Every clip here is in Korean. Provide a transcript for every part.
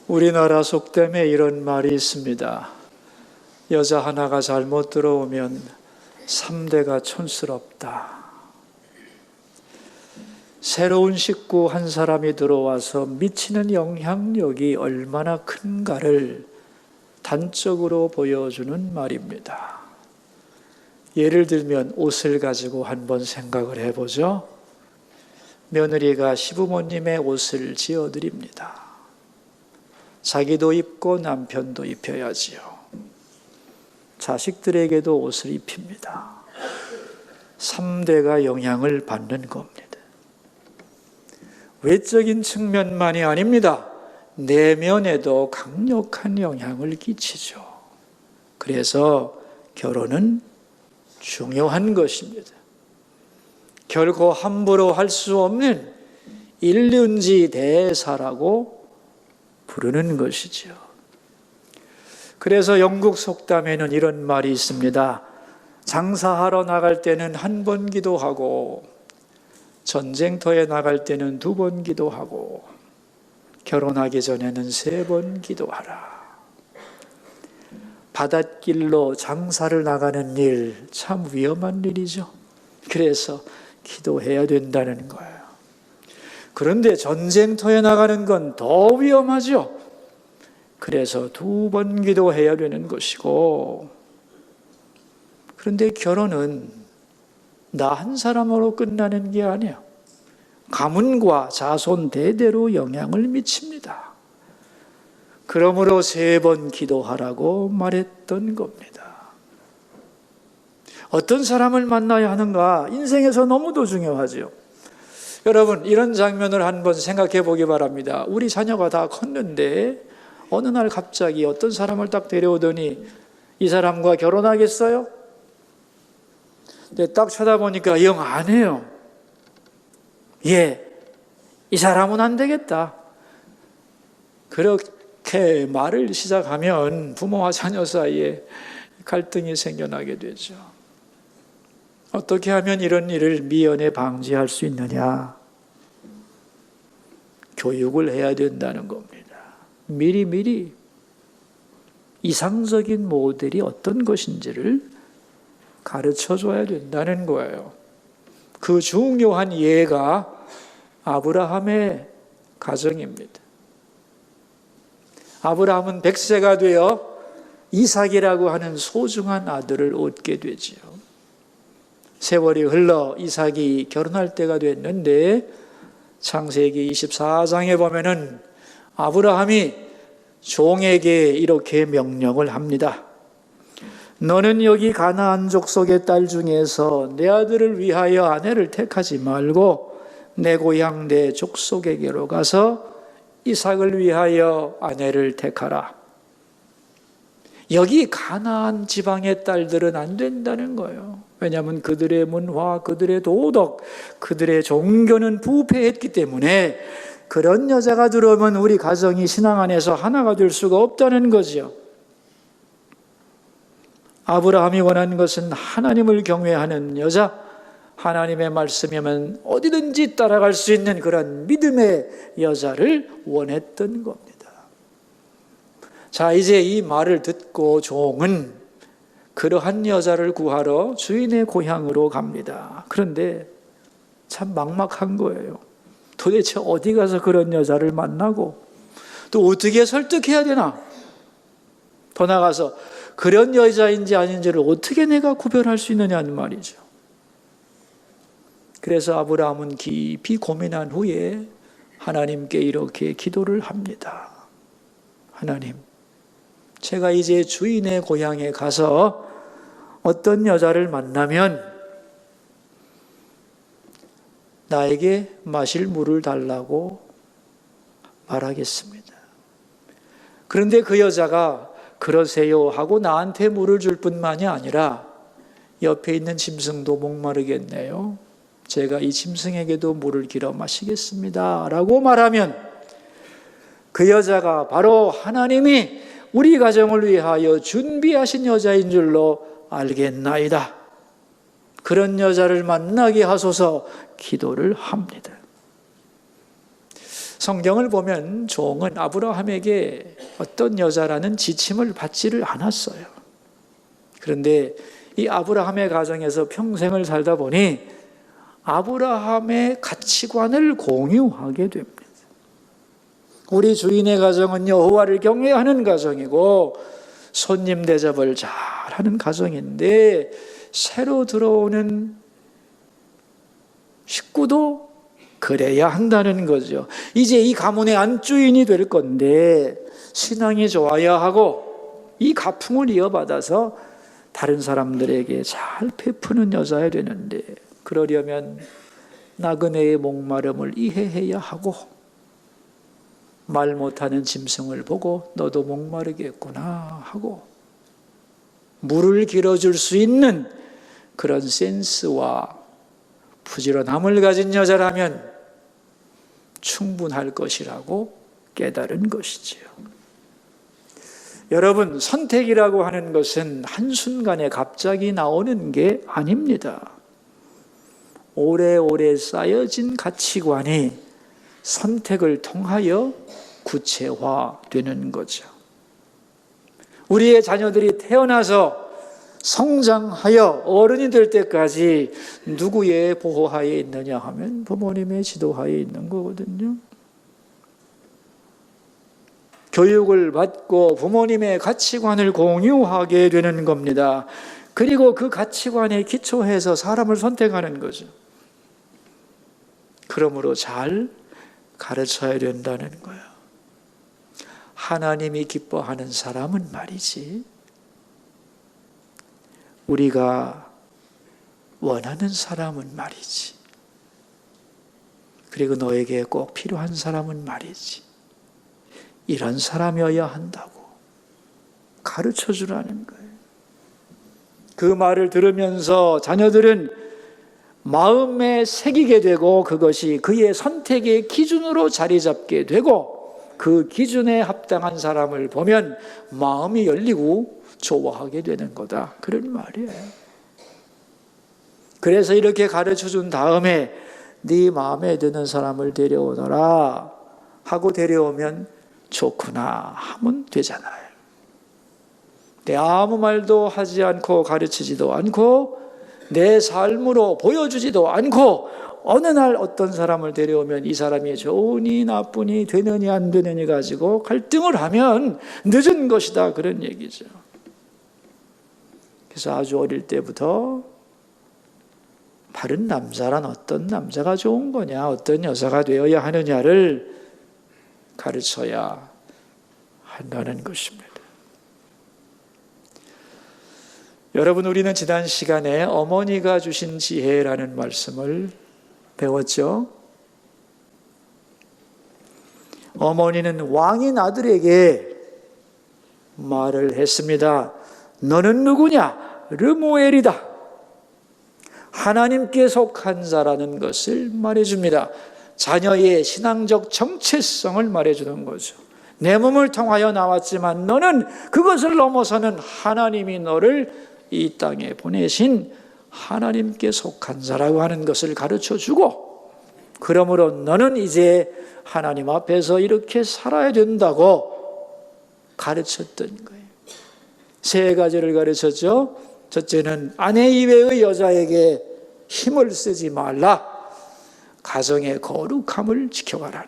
우리나라 속담에 이런 말이 있습니다. 여자 하나가 잘못 들어오면 3대가 촌스럽다. 새로운 식구 한 사람이 들어와서 미치는 영향력이 얼마나 큰가를 단적으로 보여주는 말입니다. 예를 들면 옷을 가지고 한번 생각을 해보죠. 며느리가 시부모님의 옷을 지어드립니다. 자기도 입고 남편도 입혀야지요. 자식들에게도 옷을 입힙니다. 3대가 영향을 받는 겁니다. 외적인 측면만이 아닙니다. 내면에도 강력한 영향을 끼치죠. 그래서 결혼은 중요한 것입니다. 결코 함부로 할 수 없는 일륜지 대사라고 부르는 것이죠. 그래서 영국 속담에는 이런 말이 있습니다. 장사하러 나갈 때는 한 번 기도하고 전쟁터에 나갈 때는 2번 기도하고 결혼하기 전에는 3번 기도하라. 바닷길로 장사를 나가는 일 참 위험한 일이죠. 그래서 기도해야 된다는 거예요. 그런데 전쟁터에 나가는 건 더 위험하죠. 그래서 2번 기도해야 되는 것이고, 그런데 결혼은 나 한 사람으로 끝나는 게 아니에요. 가문과 자손 대대로 영향을 미칩니다. 그러므로 3번 기도하라고 말했던 겁니다. 어떤 사람을 만나야 하는가? 인생에서 너무도 중요하죠. 여러분, 이런 장면을 한번 생각해 보기 바랍니다. 우리 자녀가 다 컸는데 어느 날 갑자기 어떤 사람을 딱 데려오더니 이 사람과 결혼하겠어요? 근데 딱 쳐다보니까 영 안 해요. 이 사람은 안 되겠다. 그렇게 말을 시작하면 부모와 자녀 사이에 갈등이 생겨나게 되죠. 어떻게 하면 이런 일을 미연에 방지할 수 있느냐? 교육을 해야 된다는 겁니다. 미리미리 이상적인 모델이 어떤 것인지를 가르쳐줘야 된다는 거예요. 그 중요한 예가 아브라함의 가정입니다. 아브라함은 100세가 되어 이삭이라고 하는 소중한 아들을 얻게 되지요. 세월이 흘러 이삭이 결혼할 때가 됐는데 창세기 24장에 보면은 아브라함이 종에게 이렇게 명령을 합니다. 너는 여기 가나안 족속의 딸 중에서 내 아들을 위하여 아내를 택하지 말고 내 고향 내 족속에게로 가서 이삭을 위하여 아내를 택하라. 여기 가나안 지방의 딸들은 안 된다는 거예요. 왜냐하면 그들의 문화, 그들의 도덕, 그들의 종교는 부패했기 때문에 그런 여자가 들어오면 우리 가정이 신앙 안에서 하나가 될 수가 없다는 거죠. 아브라함이 원하는 것은 하나님을 경외하는 여자, 하나님의 말씀이면 어디든지 따라갈 수 있는 그런 믿음의 여자를 원했던 겁니다. 자, 이제 이 말을 듣고 종은 그러한 여자를 구하러 주인의 고향으로 갑니다. 그런데 참 막막한 거예요. 도대체 어디 가서 그런 여자를 만나고 또 어떻게 설득해야 되나? 더 나아가서 그런 여자인지 아닌지를 어떻게 내가 구별할 수 있느냐는 말이죠. 그래서 아브라함은 깊이 고민한 후에 하나님께 이렇게 기도를 합니다. 하나님, 제가 이제 주인의 고향에 가서 어떤 여자를 만나면 나에게 마실 물을 달라고 말하겠습니다. 그런데 그 여자가 그러세요 하고 나한테 물을 줄 뿐만이 아니라 옆에 있는 짐승도 목마르겠네요. 제가 이 짐승에게도 물을 길어 마시겠습니다 라고 말하면 그 여자가 바로 하나님이 우리 가정을 위하여 준비하신 여자인 줄로 알겠나이다. 그런 여자를 만나게 하소서 기도를 합니다. 성경을 보면 종은 아브라함에게 어떤 여자라는 지침을 받지를 않았어요. 그런데 이 아브라함의 가정에서 평생을 살다 보니 아브라함의 가치관을 공유하게 됩니다. 우리 주인의 가정은 여호와를 경외하는 가정이고 손님 대접을 잘하는 가정인데 새로 들어오는 식구도 그래야 한다는 거죠. 이제 이 가문의 안주인이 될 건데 신앙이 좋아야 하고 이 가풍을 이어받아서 다른 사람들에게 잘 베푸는 여자야 되는데 그러려면 나그네의 목마름을 이해해야 하고 말 못하는 짐승을 보고 너도 목마르겠구나 하고 물을 길어줄 수 있는 그런 센스와 부지런함을 가진 여자라면 충분할 것이라고 깨달은 것이지요. 여러분, 선택이라고 하는 것은 한순간에 갑자기 나오는 게 아닙니다. 오래오래 쌓여진 가치관이 선택을 통하여 구체화되는 거죠. 우리의 자녀들이 태어나서 성장하여 어른이 될 때까지 누구의 보호하에 있느냐 하면 부모님의 지도하에 있는 거거든요. 교육을 받고 부모님의 가치관을 공유하게 되는 겁니다. 그리고 그 가치관에 기초해서 사람을 선택하는 거죠. 그러므로 잘 가르쳐야 된다는 거예요. 하나님이 기뻐하는 사람은 말이지 우리가 원하는 사람은 말이지 그리고 너에게 꼭 필요한 사람은 말이지 이런 사람이어야 한다고 가르쳐 주라는 거예요. 그 말을 들으면서 자녀들은 마음에 새기게 되고 그것이 그의 선택의 기준으로 자리 잡게 되고 그 기준에 합당한 사람을 보면 마음이 열리고 좋아하게 되는 거다. 그런 말이에요. 그래서 이렇게 가르쳐 준 다음에 네 마음에 드는 사람을 데려오너라 하고 데려오면 좋구나 하면 되잖아요. 내 아무 말도 하지 않고 가르치지도 않고 내 삶으로 보여주지도 않고 어느 날 어떤 사람을 데려오면 이 사람이 좋으니 나쁘니 되느니 안 되느니 가지고 갈등을 하면 늦은 것이다 그런 얘기죠. 그래서 아주 어릴 때부터 바른 남자란 어떤 남자가 좋은 거냐 어떤 여자가 되어야 하느냐를 가르쳐야 한다는 것입니다. 여러분, 우리는 지난 시간에 어머니가 주신 지혜라는 말씀을 배웠죠. 어머니는 왕인 아들에게 말을 했습니다. 너는 누구냐? 르무엘이다. 하나님께 속한 자라는 것을 말해줍니다. 자녀의 신앙적 정체성을 말해주는 거죠. 내 몸을 통하여 나왔지만 너는 그것을 넘어서는 하나님이 너를 이 땅에 보내신 하나님께 속한 자라고 하는 것을 가르쳐주고 그러므로 너는 이제 하나님 앞에서 이렇게 살아야 된다고 가르쳤던 거예요. 세 가지를 가르쳤죠. 첫째는 아내 이외의 여자에게 힘을 쓰지 말라. 가정의 거룩함을 지켜가라.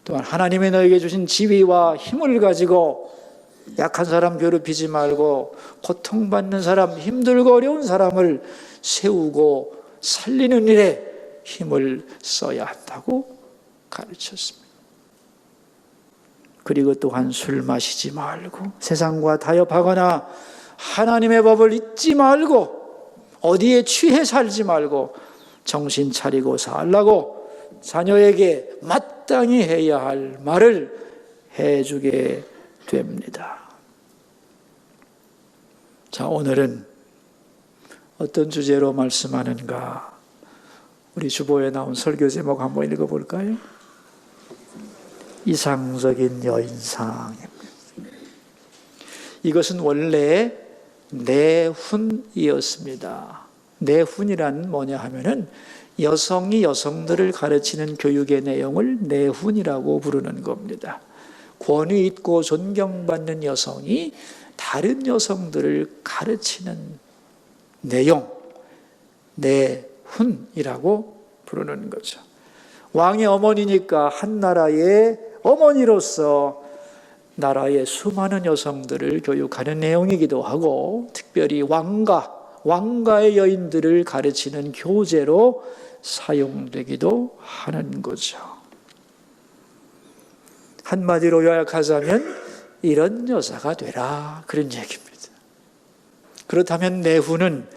또한 하나님이 너에게 주신 지위와 힘을 가지고 약한 사람 괴롭히지 말고 고통받는 사람, 힘들고 어려운 사람을 세우고 살리는 일에 힘을 써야 한다고 가르쳤습니다. 그리고 또한 술 마시지 말고 세상과 타협하거나 하나님의 법을 잊지 말고 어디에 취해 살지 말고 정신 차리고 살라고 자녀에게 마땅히 해야 할 말을 해주게 됩니다. 자, 오늘은 어떤 주제로 말씀하는가? 우리 주보에 나온 설교 제목 한번 읽어볼까요? 이상적인 여인상입니다. 이것은 원래 내훈이었습니다. 내훈이란 뭐냐 하면은 여성이 여성들을 가르치는 교육의 내용을 내훈이라고 부르는 겁니다. 권위 있고 존경받는 여성이 다른 여성들을 가르치는 내용, 내훈이라고 부르는 거죠. 왕의 어머니니까 한 나라의 어머니로서 나라의 수많은 여성들을 교육하는 내용이기도 하고, 특별히 왕가의 여인들을 가르치는 교재로 사용되기도 하는 거죠. 한마디로 요약하자면 이런 여자가 되라, 그런 얘기입니다. 그렇다면 내후는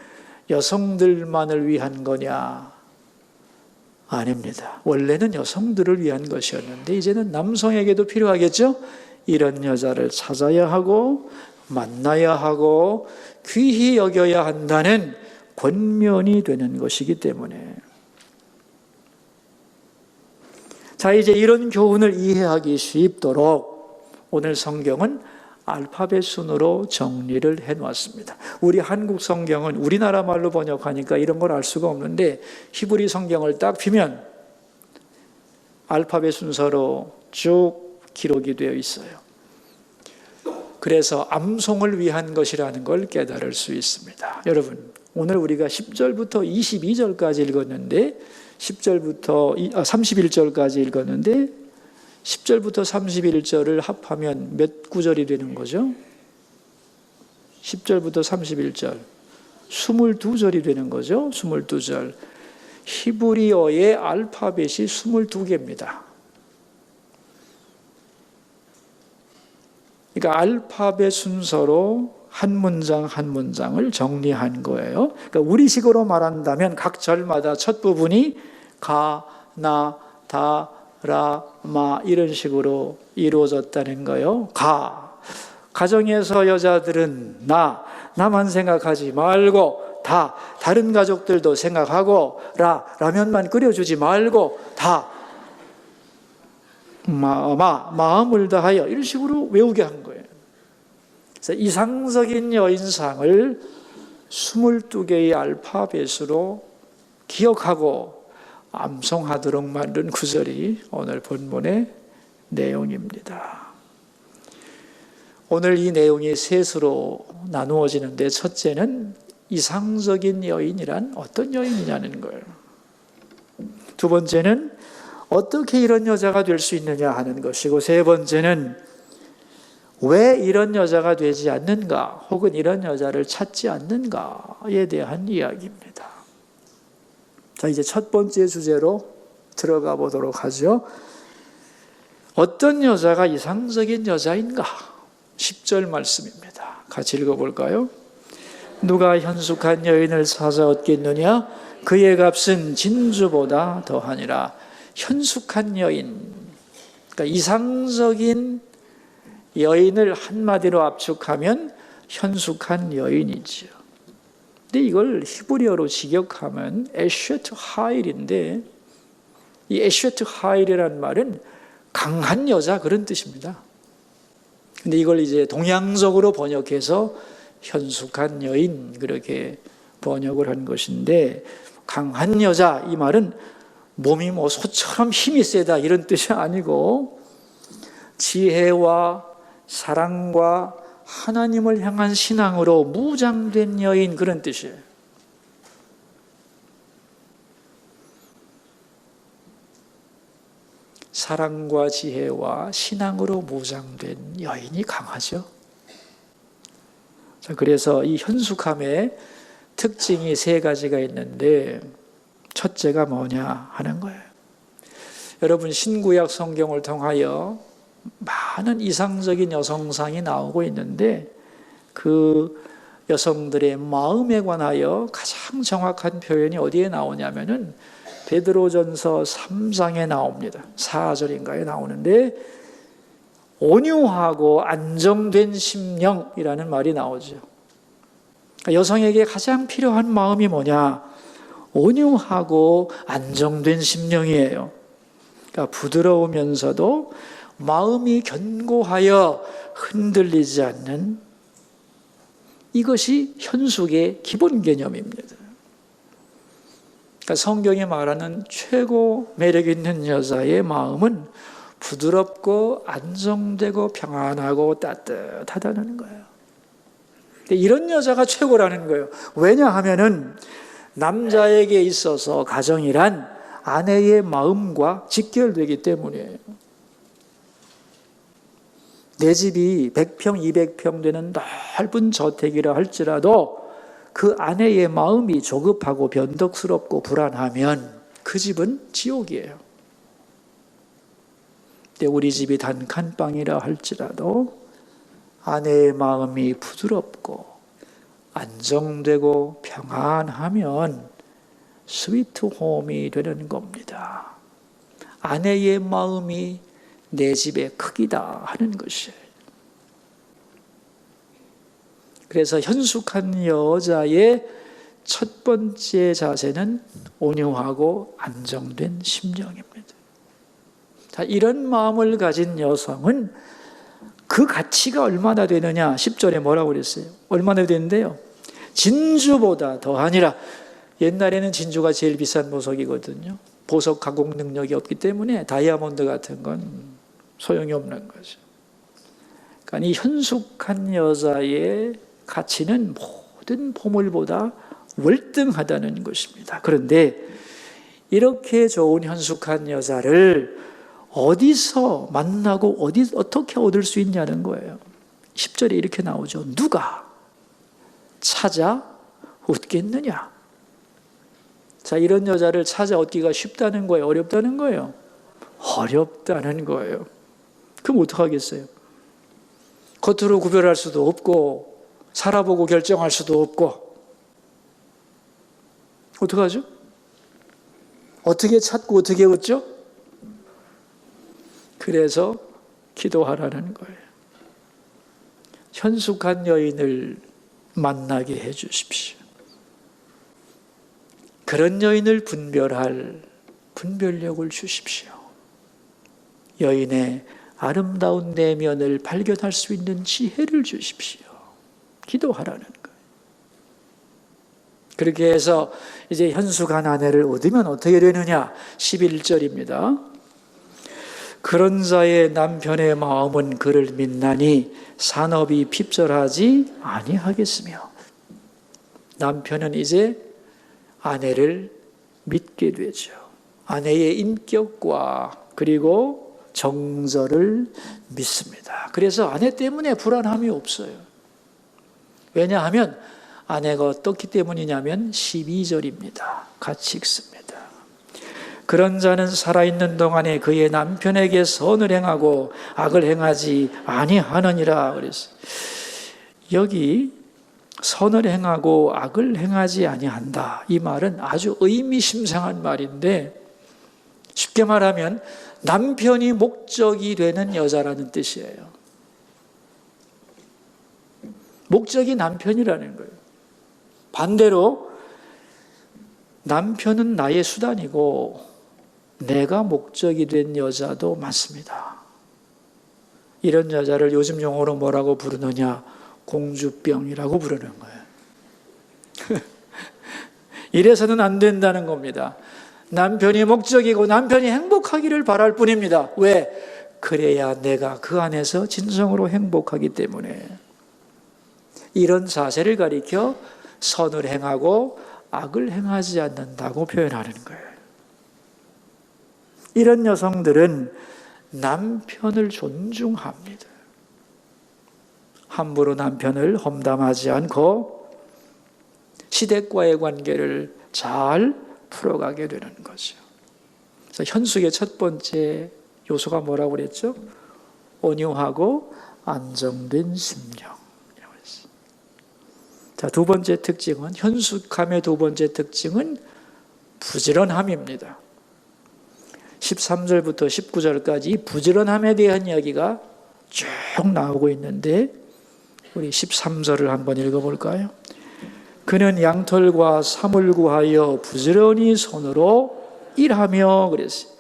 여성들만을 위한 거냐? 아닙니다. 원래는 여성들을 위한 것이었는데 이제는 남성에게도 필요하겠죠? 이런 여자를 찾아야 하고 만나야 하고 귀히 여겨야 한다는 권면이 되는 것이기 때문에. 자, 이제 이런 교훈을 이해하기 쉽도록 오늘 성경은 알파벳 순으로 정리를 해놓았습니다. 우리 한국 성경은 우리나라 말로 번역하니까 이런 걸 알 수가 없는데 히브리 성경을 딱 피면 알파벳 순서로 쭉 기록이 되어 있어요. 그래서 암송을 위한 것이라는 걸 깨달을 수 있습니다. 여러분, 오늘 우리가 10절부터 22절까지 읽었는데 31절까지 읽었는데 10절부터 31절을 합하면 몇 구절이 되는 거죠? 10절부터 31절 22절이 되는 거죠? 22절. 히브리어의 알파벳이 22개입니다. 그러니까 알파벳 순서로 한 문장 한 문장을 정리한 거예요. 그러니까 우리식으로 말한다면 각 절마다 첫 부분이 가, 나, 다, 라, 마 이런 식으로 이루어졌다는 거예요. 가정에서 여자들은 나만 생각하지 말고 다른 가족들도 생각하고 라면만 끓여주지 말고 마음을 다하여 이런 식으로 외우게 한 거예요. 그래서 이상적인 여인상을 22개의 알파벳으로 기억하고 암송하도록 만든 구절이 오늘 본문의 내용입니다. 오늘 이 내용이 셋으로 나누어지는데 첫째는 이상적인 여인이란 어떤 여인이냐는 거예요. 두 번째는 어떻게 이런 여자가 될 수 있느냐 하는 것이고, 세 번째는 왜 이런 여자가 되지 않는가 혹은 이런 여자를 찾지 않는가에 대한 이야기입니다. 자, 이제 첫 번째 주제로 들어가 보도록 하죠. 어떤 여자가 이상적인 여자인가? 10절 말씀입니다. 같이 읽어볼까요? 누가 현숙한 여인을 찾아 얻겠느냐? 그의 값은 진주보다 더하니라. 현숙한 여인, 그러니까 이상적인 여인을 한마디로 압축하면 현숙한 여인이죠. 근데 이걸 히브리어로 직역하면 에쉐트 하일인데, 이 에쉐트 하일이라는 말은 강한 여자 그런 뜻입니다. 근데 이걸 이제 동양적으로 번역해서 현숙한 여인 그렇게 번역을 한 것인데, 강한 여자 이 말은 몸이 뭐 소처럼 힘이 세다 이런 뜻이 아니고 지혜와 사랑과 하나님을 향한 신앙으로 무장된 여인 그런 뜻이에요. 사랑과 지혜와 신앙으로 무장된 여인이 강하죠. 자, 그래서 이 현숙함의 특징이 세 가지가 있는데 첫째가 뭐냐 하는 거예요. 여러분, 신구약 성경을 통하여 많은 이상적인 여성상이 나오고 있는데 그 여성들의 마음에 관하여 가장 정확한 표현이 어디에 나오냐면은 베드로전서 3장에 나옵니다. 4절인가에 나오는데 온유하고 안정된 심령이라는 말이 나오죠. 여성에게 가장 필요한 마음이 뭐냐? 온유하고 안정된 심령이에요. 그러니까 부드러우면서도 마음이 견고하여 흔들리지 않는, 이것이 현숙의 기본 개념입니다. 그러니까 성경이 말하는 최고 매력 있는 여자의 마음은 부드럽고 안정되고 평안하고 따뜻하다는 거예요. 이런 여자가 최고라는 거예요. 왜냐하면은 남자에게 있어서 가정이란 아내의 마음과 직결되기 때문이에요. 내 집이 100평, 200평 되는 넓은 저택이라 할지라도 그 아내의 마음이 조급하고 변덕스럽고 불안하면 그 집은 지옥이에요. 우리 집이 단칸방이라 할지라도 아내의 마음이 부드럽고 안정되고 평안하면 스위트 홈이 되는 겁니다. 아내의 마음이 내 집의 크기다 하는 것이에요. 그래서 현숙한 여자의 첫 번째 자세는 온유하고 안정된 심령입니다. 자, 이런 마음을 가진 여성은 그 가치가 얼마나 되느냐? 10절에 뭐라고 그랬어요? 얼마나 되는데요? 진주보다 더하니라. 옛날에는 진주가 제일 비싼 보석이거든요. 보석 가공 능력이 없기 때문에 다이아몬드 같은 건 소용이 없는 거죠. 그러니까 이 현숙한 여자의 가치는 모든 보물보다 월등하다는 것입니다. 그런데 이렇게 좋은 현숙한 여자를 어디서 만나고 어떻게 얻을 수 있냐는 거예요. 10절에 이렇게 나오죠. 누가 찾아 얻겠느냐? 자, 이런 여자를 찾아 얻기가 쉽다는 거예요? 어렵다는 거예요? 어렵다는 거예요. 그럼 어떡하겠어요? 겉으로 구별할 수도 없고 살아보고 결정할 수도 없고 어떡하죠? 어떻게 찾고 어떻게 얻죠? 그래서 기도하라는 거예요. 현숙한 여인을 만나게 해 주십시오. 그런 여인을 분별할 분별력을 주십시오. 여인의 아름다운 내면을 발견할 수 있는 지혜를 주십시오. 기도하라는 거예요. 그렇게 해서 이제 현숙한 아내를 얻으면 어떻게 되느냐? 11절입니다. 그런 자의 남편의 마음은 그를 믿나니 산업이 핍절하지 아니하겠으며. 남편은 이제 아내를 믿게 되죠. 아내의 인격과 그리고 정절을 믿습니다. 그래서 아내 때문에 불안함이 없어요. 왜냐하면 아내가 어떻기 때문이냐면 12절입니다. 같이 읽습니다. 그런 자는 살아있는 동안에 그의 남편에게 선을 행하고 악을 행하지 아니하느니라 그랬어요. 여기 선을 행하고 악을 행하지 아니한다. 이 말은 아주 의미심장한 말인데 쉽게 말하면 남편이 목적이 되는 여자라는 뜻이에요. 목적이 남편이라는 거예요. 반대로 남편은 나의 수단이고 내가 목적이 된 여자도 많습니다. 이런 여자를 요즘 용어로 뭐라고 부르느냐? 공주병이라고 부르는 거예요. 이래서는 안 된다는 겁니다. 남편이 목적이고 남편이 행복하기를 바랄 뿐입니다. 왜? 그래야 내가 그 안에서 진정으로 행복하기 때문에. 이런 자세를 가리켜 선을 행하고 악을 행하지 않는다고 표현하는 거예요. 이런 여성들은 남편을 존중합니다. 함부로 남편을 험담하지 않고 시댁과의 관계를 잘 풀어가게 되는 거죠. 그래서 현숙의 첫 번째 요소가 뭐라고 그랬죠? 온유하고 안정된 심령. 자, 두 번째 특징은, 현숙함의 두 번째 특징은 부지런함입니다. 13절부터 19절까지 부지런함에 대한 이야기가 쭉 나오고 있는데 우리 13절을 한번 읽어볼까요? 그는 양털과 사물 구하여 부지런히 손으로 일하며 그랬어요.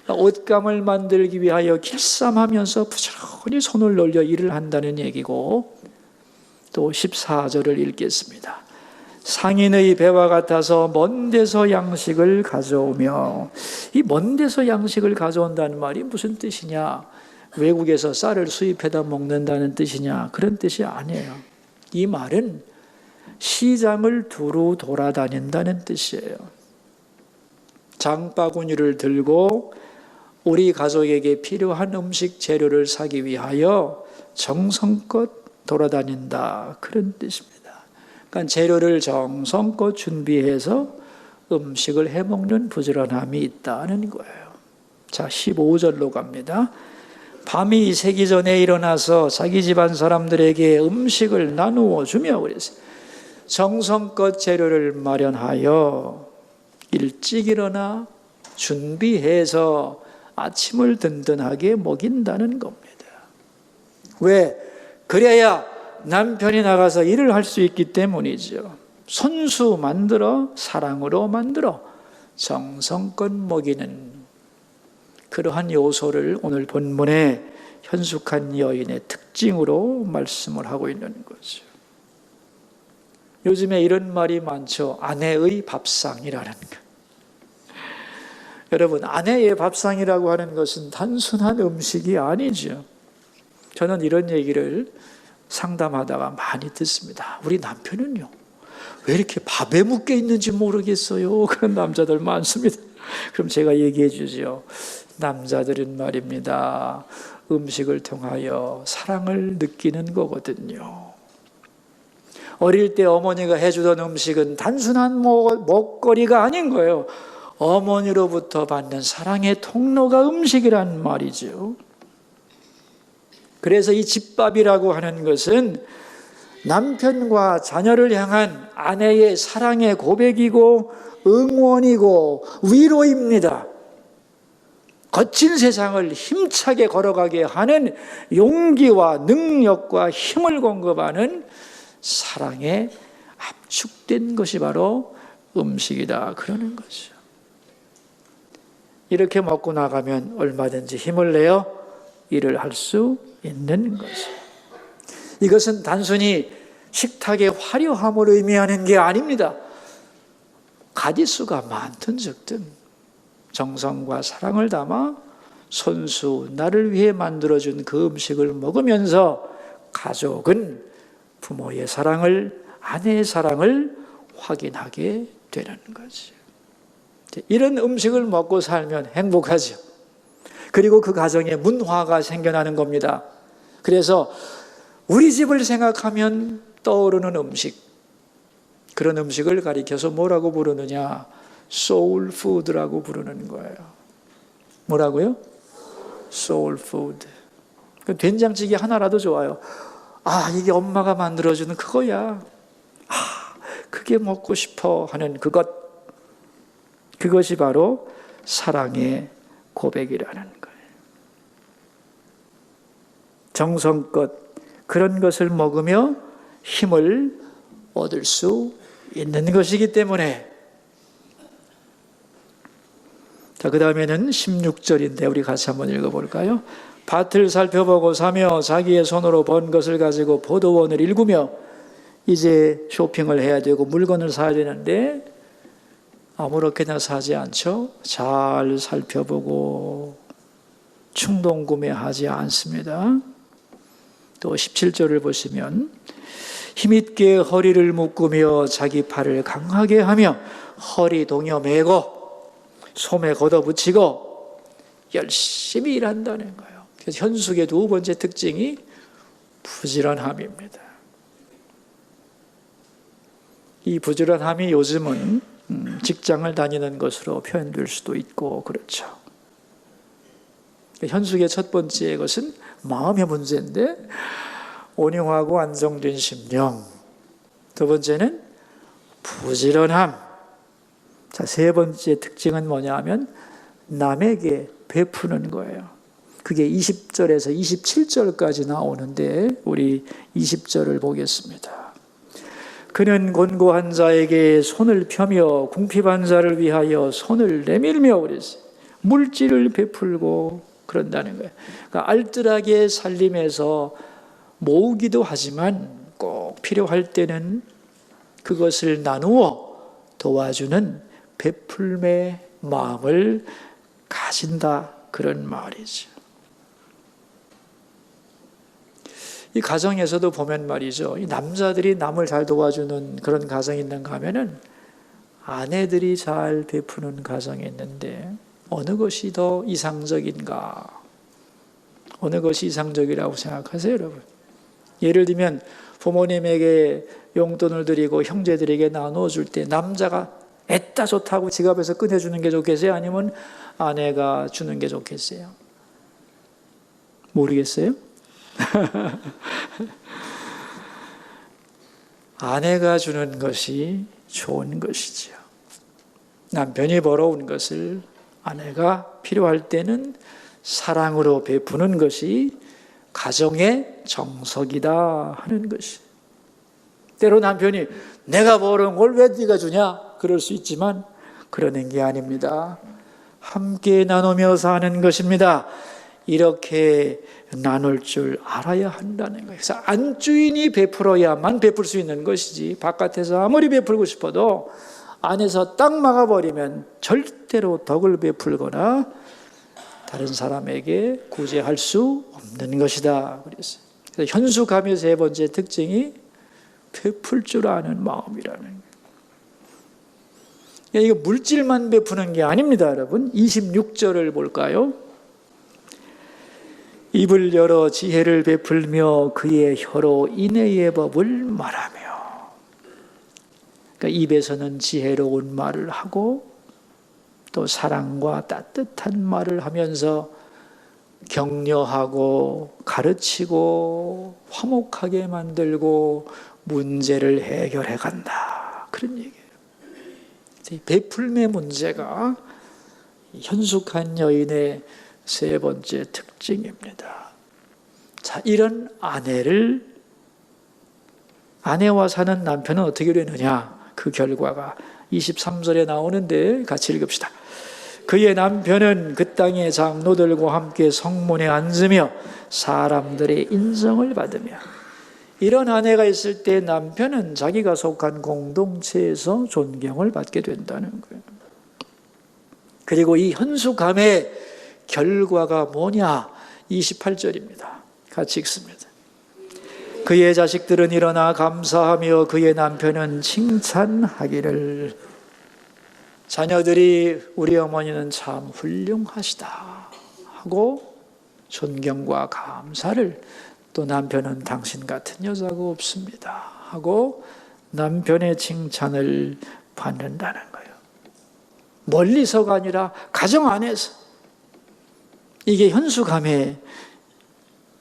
그러니까 옷감을 만들기 위하여 길쌈하면서 부지런히 손을 놀려 일을 한다는 얘기고, 또 14절을 읽겠습니다. 상인의 배와 같아서 먼 데서 양식을 가져오며, 이 먼 데서 양식을 가져온다는 말이 무슨 뜻이냐? 외국에서 쌀을 수입해다 먹는다는 뜻이냐? 그런 뜻이 아니에요. 이 말은 시장을 두루 돌아다닌다는 뜻이에요. 장바구니를 들고 우리 가족에게 필요한 음식 재료를 사기 위하여 정성껏 돌아다닌다, 그런 뜻입니다. 그러니까 재료를 정성껏 준비해서 음식을 해먹는 부지런함이 있다는 거예요. 자, 15절로 갑니다. 밤이 새기 전에 일어나서 자기 집안 사람들에게 음식을 나누어 주며, 그랬어요. 정성껏 재료를 마련하여 일찍 일어나 준비해서 아침을 든든하게 먹인다는 겁니다. 왜? 그래야 남편이 나가서 일을 할 수 있기 때문이죠. 손수 만들어, 사랑으로 만들어 정성껏 먹이는 그러한 요소를 오늘 본문의 현숙한 여인의 특징으로 말씀을 하고 있는 거죠. 요즘에 이런 말이 많죠. 아내의 밥상이라는 것. 여러분, 아내의 밥상이라고 하는 것은 단순한 음식이 아니죠. 저는 이런 얘기를 상담하다가 많이 듣습니다. 우리 남편은요, 왜 이렇게 밥에 묶여 있는지 모르겠어요. 그런 남자들 많습니다. 그럼 제가 얘기해 주죠. 남자들은 말입니다, 음식을 통하여 사랑을 느끼는 거거든요. 어릴 때 어머니가 해주던 음식은 단순한 먹거리가 아닌 거예요. 어머니로부터 받는 사랑의 통로가 음식이란 말이죠. 그래서 이 집밥이라고 하는 것은 남편과 자녀를 향한 아내의 사랑의 고백이고 응원이고 위로입니다. 거친 세상을 힘차게 걸어가게 하는 용기와 능력과 힘을 공급하는 사랑에 압축된 것이 바로 음식이다, 그러는 거죠. 이렇게 먹고 나가면 얼마든지 힘을 내어 일을 할 수 있는 거죠. 이것은 단순히 식탁의 화려함을 의미하는 게 아닙니다. 가짓수가 많든 적든 정성과 사랑을 담아 손수 나를 위해 만들어준 그 음식을 먹으면서 가족은 부모의 사랑을, 아내의 사랑을 확인하게 되는 거죠. 이런 음식을 먹고 살면 행복하죠. 그리고 그 가정에 문화가 생겨나는 겁니다. 그래서 우리 집을 생각하면 떠오르는 음식, 그런 음식을 가리켜서 뭐라고 부르느냐? 소울 푸드라고 부르는 거예요. 뭐라고요? 소울 푸드. 된장찌개 하나라도 좋아요. 아, 이게 엄마가 만들어주는 그거야. 아, 그게 먹고 싶어 하는 그것. 그것이 바로 사랑의 고백이라는 거예요. 정성껏 그런 것을 먹으며 힘을 얻을 수 있는 것이기 때문에. 자, 그 다음에는 16절인데 우리 같이 한번 읽어볼까요? 밭을 살펴보고 사며 자기의 손으로 번 것을 가지고 포도원을 일구며, 이제 쇼핑을 해야 되고 물건을 사야 되는데 아무렇게나 사지 않죠. 잘 살펴보고 충동 구매하지 않습니다. 또 17절을 보시면 힘있게 허리를 묶으며 자기 팔을 강하게 하며 허리 동여 매고 소매 걷어붙이고 열심히 일한다는 거예요. 그래서 현숙의 두 번째 특징이 부지런함입니다. 이 부지런함이 요즘은 직장을 다니는 것으로 표현될 수도 있고 그렇죠. 현숙의 첫 번째 것은 마음의 문제인데 온유하고 안정된 심령. 두 번째는 부지런함. 자, 세 번째 특징은 뭐냐 하면 남에게 베푸는 거예요. 그게 20절에서 27절까지 나오는데 우리 20절을 보겠습니다. 그는 곤고한 자에게 손을 펴며 궁핍한 자를 위하여 손을 내밀며 그랬어요. 물질을 베풀고 그런다는 거예요. 그러니까 알뜰하게 살림에서 모으기도 하지만 꼭 필요할 때는 그것을 나누어 도와주는 베풀매 마음을 가진다, 그런 말이죠. 이 가정에서도 보면 말이죠, 이 남자들이 남을 잘 도와주는 그런 가정이 있는가 하면은 아내들이 잘 베푸는 가정이 있는데, 어느 것이 더 이상적인가? 어느 것이 이상적이라고 생각하세요, 여러분? 예를 들면 부모님에게 용돈을 드리고 형제들에게 나눠줄 때 남자가 애따 좋다고 지갑에서 꺼내주는 게 좋겠어요? 아니면 아내가 주는 게 좋겠어요? 모르겠어요? 아내가 주는 것이 좋은 것이죠. 남편이 벌어온 것을 아내가 필요할 때는 사랑으로 베푸는 것이 가정의 정석이다 하는 것이. 때로 남편이 내가 벌어온 걸 왜 네가 주냐? 그럴 수 있지만 그러는 게 아닙니다. 함께 나누며 사는 것입니다. 이렇게 나눌 줄 알아야 한다는 거예요. 그래서 안주인이 베풀어야만 베풀 수 있는 것이지, 바깥에서 아무리 베풀고 싶어도 안에서 딱 막아버리면 절대로 덕을 베풀거나 다른 사람에게 구제할 수 없는 것이다 그랬어요. 그래서 현숙함의 세 번째 특징이 베풀 줄 아는 마음이라는 거예요. 이거 물질만 베푸는 게 아닙니다, 여러분. 26절을 볼까요? 입을 열어 지혜를 베풀며 그의 혀로 인애의 법을 말하며. 그러니까 입에서는 지혜로운 말을 하고 또 사랑과 따뜻한 말을 하면서 격려하고 가르치고 화목하게 만들고 문제를 해결해 간다, 그런 얘기예요. 베풀매 문제가 현숙한 여인의 세 번째 특징입니다. 자, 이런 아내와 사는 남편은 어떻게 되느냐? 그 결과가 23절에 나오는데 같이 읽읍시다. 그의 남편은 그 땅의 장로들과 함께 성문에 앉으며 사람들의 인정을 받으며. 이런 아내가 있을 때 남편은 자기가 속한 공동체에서 존경을 받게 된다는 거예요. 그리고 이 현숙함의 결과가 뭐냐? 28절입니다. 같이 읽습니다. 그의 자식들은 일어나 감사하며 그의 남편은 칭찬하기를. 자녀들이 우리 어머니는 참 훌륭하시다 하고 존경과 감사를, 또 남편은 당신 같은 여자가 없습니다 하고 남편의 칭찬을 받는다는 거예요. 멀리서가 아니라 가정 안에서. 이게 현숙함의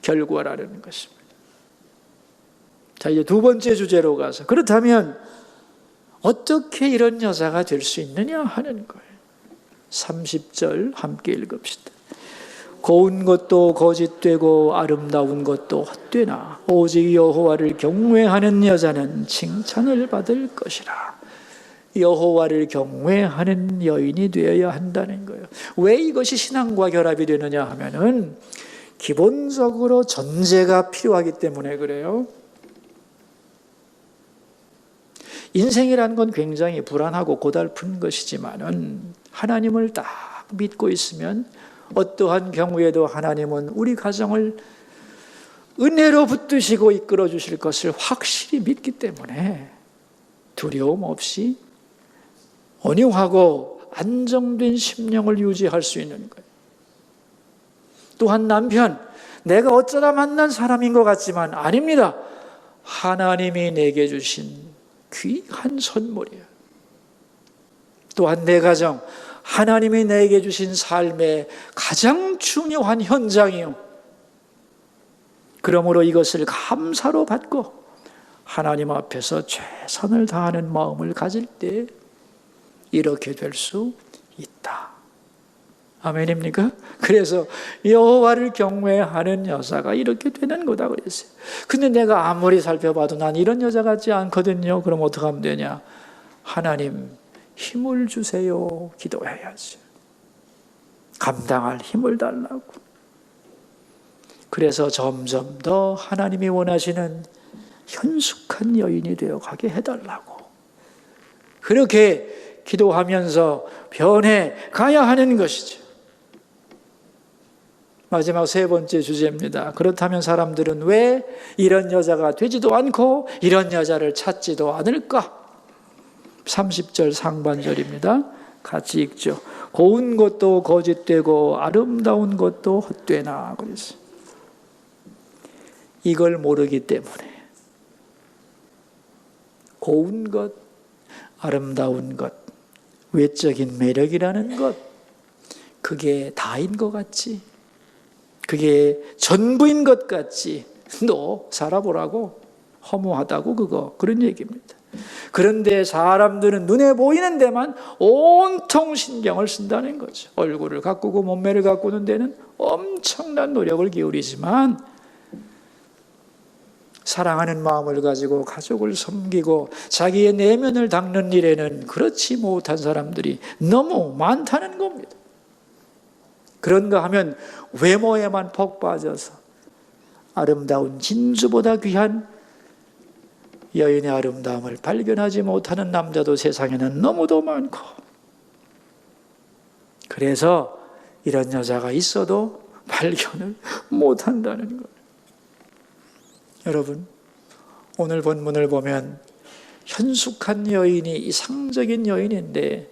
결과라는 것입니다. 자, 이제 두 번째 주제로 가서, 그렇다면 어떻게 이런 여자가 될 수 있느냐 하는 거예요. 30절 함께 읽읍시다. 고운 것도 거짓되고 아름다운 것도 헛되나 오직 여호와를 경외하는 여자는 칭찬을 받을 것이라. 여호와를 경외하는 여인이 되어야 한다는 거예요. 왜 이것이 신앙과 결합이 되느냐 하면은 기본적으로 전제가 필요하기 때문에 그래요. 인생이라는 건 굉장히 불안하고 고달픈 것이지만은 하나님을 딱 믿고 있으면 어떠한 경우에도 하나님은 우리 가정을 은혜로 붙드시고 이끌어 주실 것을 확실히 믿기 때문에 두려움 없이 온유하고 안정된 심령을 유지할 수 있는 거예요. 또한 남편, 내가 어쩌다 만난 사람인 것 같지만 아닙니다. 하나님이 내게 주신 귀한 선물이에요. 또한 내 가정, 하나님이 내게 주신 삶의 가장 중요한 현장이요. 그러므로 이것을 감사로 받고 하나님 앞에서 최선을 다하는 마음을 가질 때 이렇게 될 수 있다. 아멘입니까? 그래서 여호와를 경외하는 여자가 이렇게 되는 거다 그랬어요. 근데 내가 아무리 살펴봐도 난 이런 여자 같지 않거든요. 그럼 어떻게 하면 되냐? 하나님 힘을 주세요. 기도해야죠. 감당할 힘을 달라고. 그래서 점점 더 하나님이 원하시는 현숙한 여인이 되어가게 해달라고 그렇게 기도하면서 변해 가야 하는 것이죠. 마지막 세 번째 주제입니다. 그렇다면 사람들은 왜 이런 여자가 되지도 않고 이런 여자를 찾지도 않을까? 30절 상반절입니다. 같이 읽죠. 고운 것도 거짓되고 아름다운 것도 헛되나. 그래서 이걸 모르기 때문에 고운 것, 아름다운 것, 외적인 매력이라는 것, 그게 다인 것 같지, 그게 전부인 것 같지, 너 살아보라고, 허무하다고, 그런 얘기입니다. 그런데 사람들은 눈에 보이는 데만 온통 신경을 쓴다는 거죠. 얼굴을 가꾸고 몸매를 가꾸는 데는 엄청난 노력을 기울이지만 사랑하는 마음을 가지고 가족을 섬기고 자기의 내면을 닦는 일에는 그렇지 못한 사람들이 너무 많다는 겁니다. 그런가 하면 외모에만 퍽 빠져서 아름다운 진주보다 귀한 여인의 아름다움을 발견하지 못하는 남자도 세상에는 너무도 많고, 그래서 이런 여자가 있어도 발견을 못한다는 거예요. 여러분, 오늘 본문을 보면 현숙한 여인이 이상적인 여인인데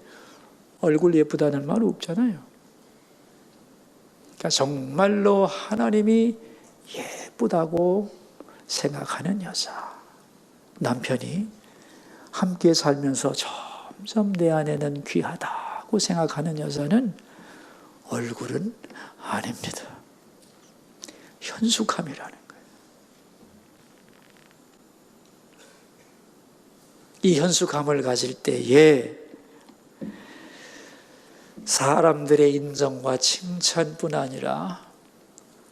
얼굴 예쁘다는 말 없잖아요. 그러니까 정말로 하나님이 예쁘다고 생각하는 여자, 남편이 함께 살면서 점점 내 안에는 귀하다고 생각하는 여자는 얼굴은 아닙니다. 현숙함이라는 거예요. 이 현숙함을 가질 때에 사람들의 인정과 칭찬뿐 아니라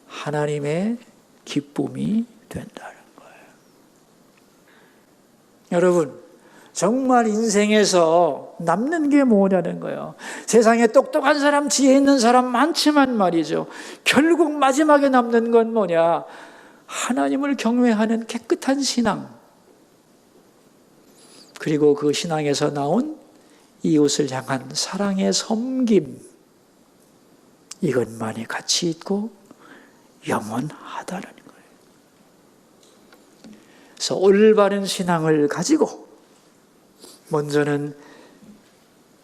하나님의 기쁨이 된다는 거예요. 여러분, 정말 인생에서 남는 게 뭐냐는 거예요. 세상에 똑똑한 사람, 지혜 있는 사람 많지만 말이죠, 결국 마지막에 남는 건 뭐냐? 하나님을 경외하는 깨끗한 신앙, 그리고 그 신앙에서 나온 이웃을 향한 사랑의 섬김, 이것만이 가치 있고 영원하다는 거예요. 그래서 올바른 신앙을 가지고 먼저는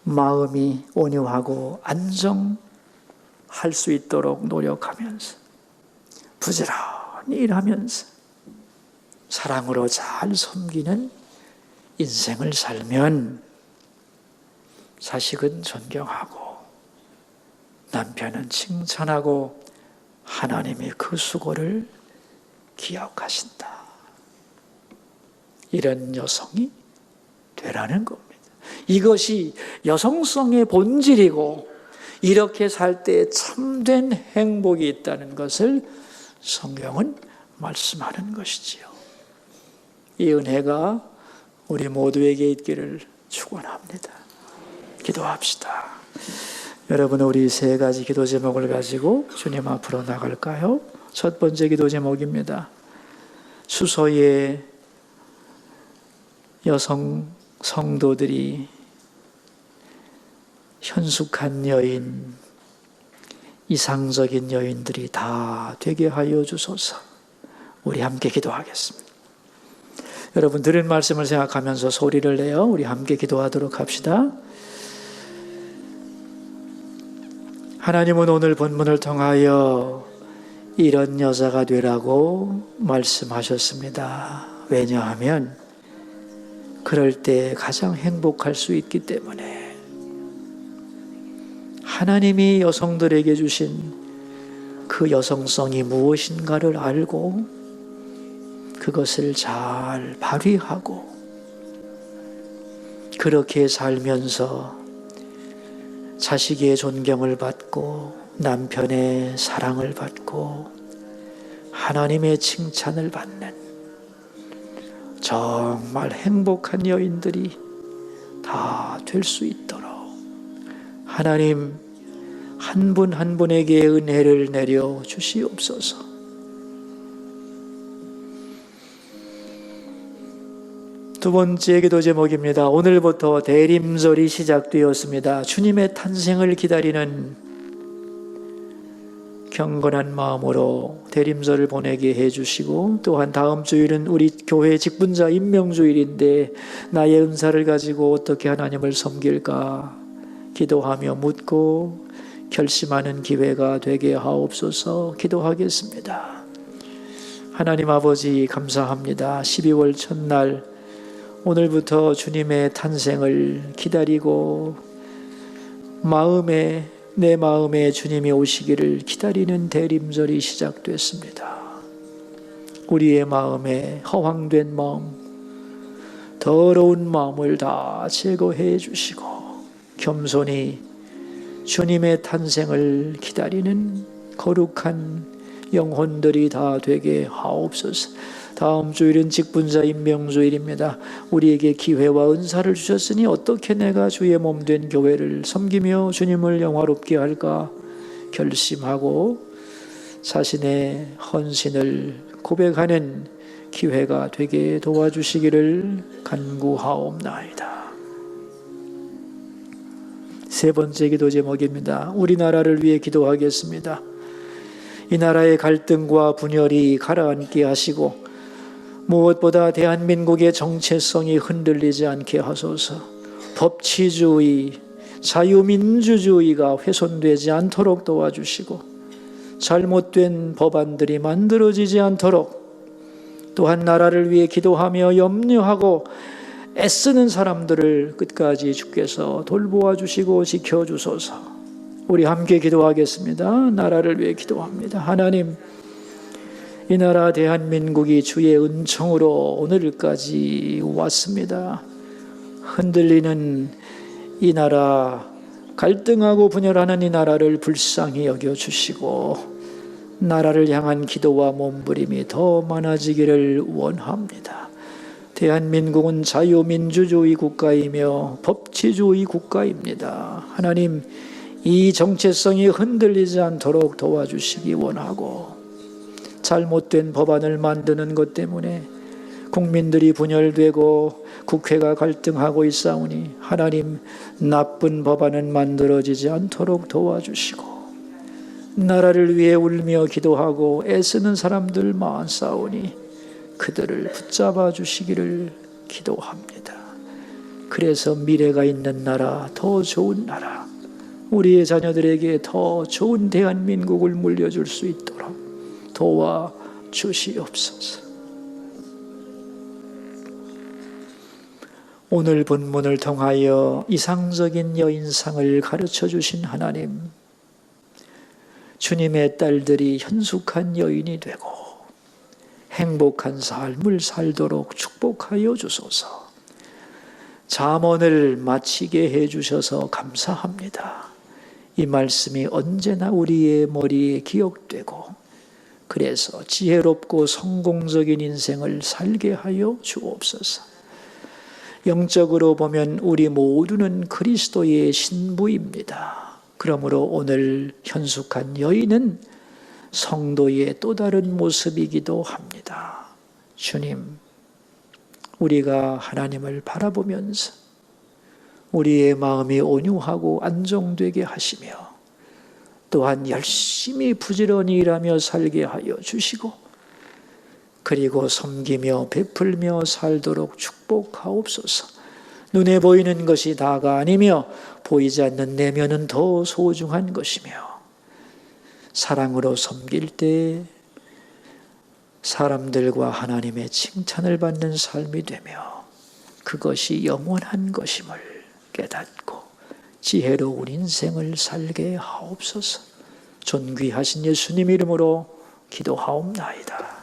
마음이 온유하고 안정할 수 있도록 노력하면서 부지런히 일하면서 사랑으로 잘 섬기는 인생을 살면 자식은 존경하고 남편은 칭찬하고 하나님의 그 수고를 기억하신다. 이런 여성이 되라는 겁니다. 이것이 여성성의 본질이고 이렇게 살 때 참된 행복이 있다는 것을 성경은 말씀하는 것이지요. 이 은혜가 우리 모두에게 있기를 축원합니다. 기도합시다. 여러분, 우리 세 가지 기도 제목을 가지고 주님 앞으로 나갈까요? 첫 번째 기도 제목입니다. 수소의 여성 성도들이 현숙한 여인, 이상적인 여인들이 다 되게 하여 주소서. 우리 함께 기도하겠습니다. 여러분, 들은 말씀을 생각하면서 소리를 내어 우리 함께 기도하도록 합시다. 하나님은 오늘 본문을 통하여 이런 여자가 되라고 말씀하셨습니다. 왜냐하면 그럴 때 가장 행복할 수 있기 때문에 하나님이 여성들에게 주신 그 여성성이 무엇인가를 알고 그것을 잘 발휘하고 그렇게 살면서 자식의 존경을 받고 남편의 사랑을 받고 하나님의 칭찬을 받는 정말 행복한 여인들이 다 될 수 있도록 하나님 한 분 한 분에게 은혜를 내려 주시옵소서. 두 번째 기도 제목입니다. 오늘부터 대림절이 시작되었습니다. 주님의 탄생을 기다리는 경건한 마음으로 대림절을 보내게 해주시고, 또한 다음 주일은 우리 교회 직분자 임명주일인데 나의 은사를 가지고 어떻게 하나님을 섬길까 기도하며 묻고 결심하는 기회가 되게 하옵소서. 기도하겠습니다. 하나님 아버지, 감사합니다. 12월 첫날 오늘부터 주님의 탄생을 기다리고 내 마음에 주님이 오시기를 기다리는 대림절이 시작됐습니다. 우리의 마음에 허황된 마음, 더러운 마음을 다 제거해 주시고 겸손히 주님의 탄생을 기다리는 거룩한 영혼들이 다 되게 하옵소서. 다음 주일은 직분자 임명주일입니다. 우리에게 기회와 은사를 주셨으니 어떻게 내가 주의 몸 된 교회를 섬기며 주님을 영화롭게 할까 결심하고 자신의 헌신을 고백하는 기회가 되게 도와주시기를 간구하옵나이다. 세 번째 기도 제목입니다. 우리나라를 위해 기도하겠습니다. 이 나라의 갈등과 분열이 가라앉게 하시고 무엇보다 대한민국의 정체성이 흔들리지 않게 하소서. 법치주의, 자유민주주의가 훼손되지 않도록 도와주시고 잘못된 법안들이 만들어지지 않도록, 또한 나라를 위해 기도하며 염려하고 애쓰는 사람들을 끝까지 주께서 돌보아 주시고 지켜주소서. 우리 함께 기도하겠습니다. 나라를 위해 기도합니다. 하나님, 이 나라 대한민국이 주의 은총으로 오늘까지 왔습니다. 흔들리는 이 나라, 갈등하고 분열하는 이 나라를 불쌍히 여겨주시고 나라를 향한 기도와 몸부림이 더 많아지기를 원합니다. 대한민국은 자유민주주의 국가이며 법치주의 국가입니다. 하나님, 이 정체성이 흔들리지 않도록 도와주시기 원하고, 잘못된 법안을 만드는 것 때문에 국민들이 분열되고 국회가 갈등하고 있사오니 하나님, 나쁜 법안은 만들어지지 않도록 도와주시고 나라를 위해 울며 기도하고 애쓰는 사람들 많사오니 그들을 붙잡아 주시기를 기도합니다. 그래서 미래가 있는 나라, 더 좋은 나라, 우리의 자녀들에게 더 좋은 대한민국을 물려줄 수 있도록 도와주시옵소서. 오늘 본문을 통하여 이상적인 여인상을 가르쳐 주신 하나님, 주님의 딸들이 현숙한 여인이 되고 행복한 삶을 살도록 축복하여 주소서. 잠언을 마치게 해주셔서 감사합니다. 이 말씀이 언제나 우리의 머리에 기억되고 그래서 지혜롭고 성공적인 인생을 살게 하여 주옵소서. 영적으로 보면 우리 모두는 그리스도의 신부입니다. 그러므로 오늘 현숙한 여인은 성도의 또 다른 모습이기도 합니다. 주님, 우리가 하나님을 바라보면서 우리의 마음이 온유하고 안정되게 하시며 또한 열심히 부지런히 일하며 살게 하여 주시고 그리고 섬기며 베풀며 살도록 축복하옵소서. 눈에 보이는 것이 다가 아니며 보이지 않는 내면은 더 소중한 것이며 사랑으로 섬길 때 사람들과 하나님의 칭찬을 받는 삶이 되며 그것이 영원한 것임을 깨닫고 지혜로운 인생을 살게 하옵소서. 존귀하신 예수님 이름으로 기도하옵나이다.